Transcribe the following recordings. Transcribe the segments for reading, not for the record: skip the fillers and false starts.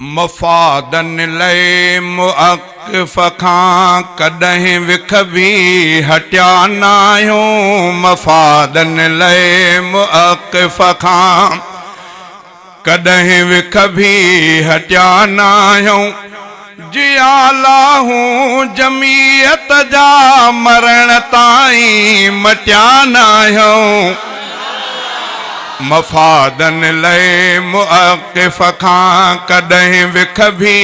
मफ़ादन लए मुअक्क़िफ़ खां कॾहिं विख बि हटिया नाहियूं। मफ़ादन लए मुअक्क़िफ़ खां कॾहिं विख बि हटिया नाहियूं। जियालाहूं जमीयत जा मरण ताईं मटिया नाहियूं। मफ़ादन लए मुअक्क़िफ़ खां कॾहिं विख बि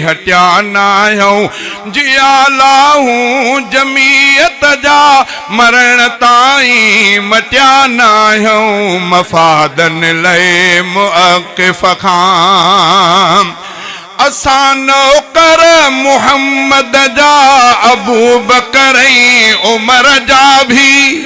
हटिया नाहियूं। जियालाहूं जमीयत जा मरण ताईं मटिया नाहियूं। मफ़ादन लए मुअक्क़िफ़ खां असां नौकर मुहम्मद जा अबू बकर ऐं उमर जा भी,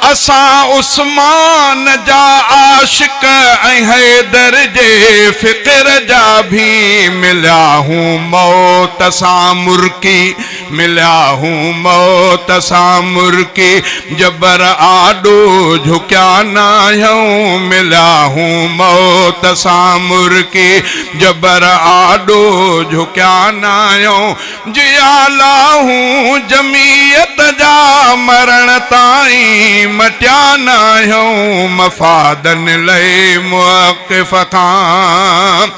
असां उस्मान जा आशिक ऐं हैदर जे फ़िक्र जा भी। मिलिया हूं मौत सां मुर्की, मिलिया हूं मौत सां मुर्की, जबर आॾो झुकिया नाहियूं। मिलिया हूं मौत सां मुर्की, जबर आॾो झुकिया नाहियूं। जियालाहूं जमीयत जा मरण ताईं मटिया नाहियूं। मफ़ादन लए मुअक्क़िफ़ खां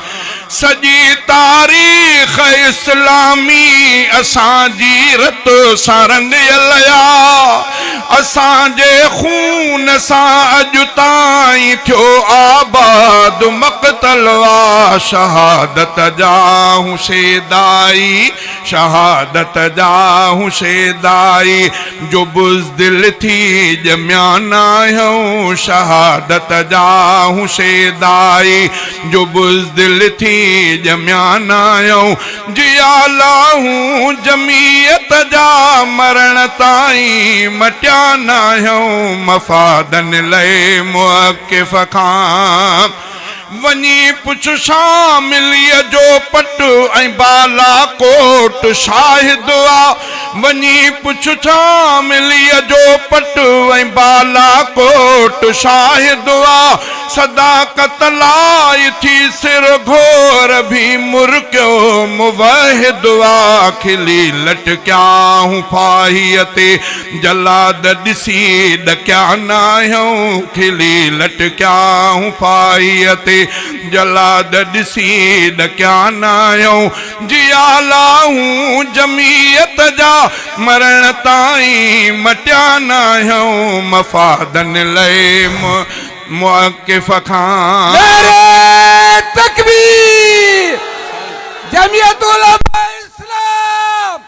सॼी तारीख़ इस्लामी असांजी रत सां रंगियल आ। असांजे खून सां अॼु ताईं थियो आबाद मक़तल आ। शहादत जा हुशेदाई, शहादत जा हुशेदाई, जो बुज़दिल थी ॼमिया नाहियूं। शहादत जा हुशेदाई, जो बुज़दिल थी ॼमिया नाहियूं। जियालाहूं जमीयत जा मरण ताईं मटिया नाहियूं। मफ़ादन लए मुअक्क़िफ़ खां वञी पुछ शामिलीअ जो पट ऐं बालाकोट शाहिद आ। वञी पुछ शामिलीअ जो पट ऐं बालाकोट शाहिद आ। सदाकत लाई थी सिर घोर भी मुर्कियो मुवहिद आ। खिली लटकिया हूं फाहीअ ते जलाद ॾिसी ॾकिया नाहियूं। खिली लटकिया हूं फाहीअ ते जलाद ॾिसी ॾकिया नाहियूं। जियालाहूं जमीयत जा मरण ताईं मटिया नाहियूं। मफ़ादन लए मुअक्क़िफ़ खां नारे तकबीर। जमीयत उलमा इस्लाम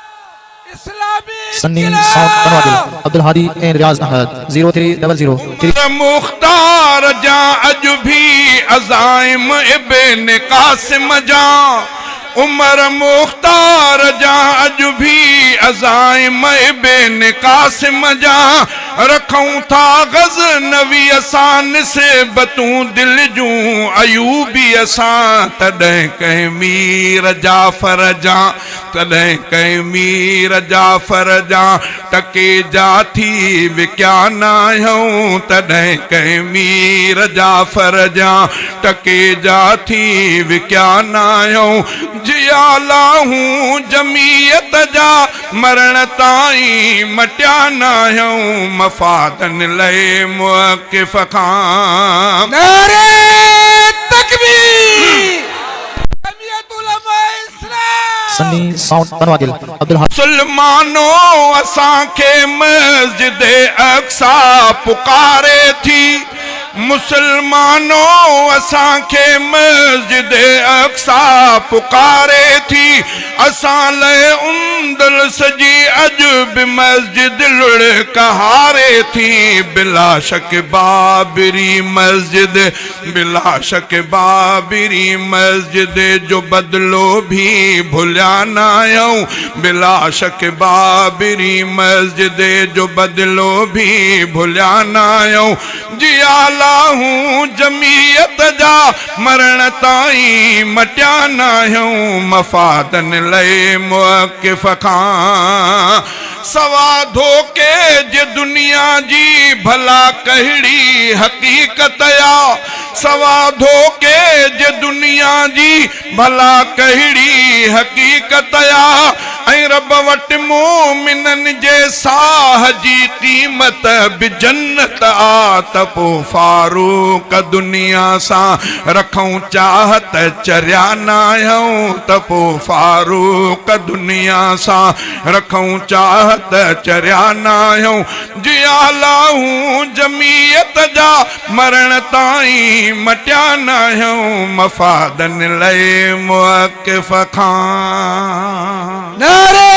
इस्लामी सन्नी साउंड बनवादिल अब्दुल हादी एंड रियाज अहमद 0300 मुख्तार जा अॼु भी अज़ाइम इब्न कासिम जा। उमर मुख्तार जा अॼु भी अज़ाइम इब्न कासिम जा। रखूं था ग़ज़नवी असां निस्बतूं दिल जूं अयूबी असां। तॾहिं कंहिं मीर जाफ़र जा, तॾहिं कंहिं मीर जाफ़र जा टके जा थी विकिया नाहियूं। तॾहिं कंहिं मीर जाफ़र जा टके जा थी विकिया नाहियूं। जियालाहूं जमीयत जा मरण ताईं मटिया नाहियूं। मफ़ादन लए मुअक्क़िफ़ खां नारे तकबीर। जमीयत उलमा इस्लाम सन्नी साउंड बनवादिल अब्दुल हादी। मुसलमानो असांखे मस्जिद अक्सा पुकारे थी। मुसलमानो असांखे मस्जिद अक्सा पुकारे थी। असां लाइ उंदलस जी अॼु बि मस्जिद लुढ़कहारे थी। बिला शक बाबरी मस्जिद, बिला शक बाबरी मस्जिद जो बदलो भी भुलिया नाहियूं। बिला शक बाबरी मस्जिद जो बदलो भी भुलिया नाहियूं। जियालाहूं जमीयत जा मरण ताईं मटिया नाहियूं। मफ़ादन लए मुअक्क़िफ़ खां सवा धोखे जे दुनिया जी भला कहिड़ी हक़ीक़त आ। सवा धोके जे दुनिया जी भला कहिड़ी हकीकत आ ऐं रब वटि मोमिनन जे साह जी क़ीमत बि जन्नत आ त पोइ फारूक दुनिया सां रखूं चाहत चरिया न आहियूं त पोइ फारूक दुनिया सां रखूं चाहत चरिया न आहियूं जिया लाहूं जमीयत जा मरण ताईं मटिया न आहियूं मफ़ादन लए मुअक्किफ़ खां नारे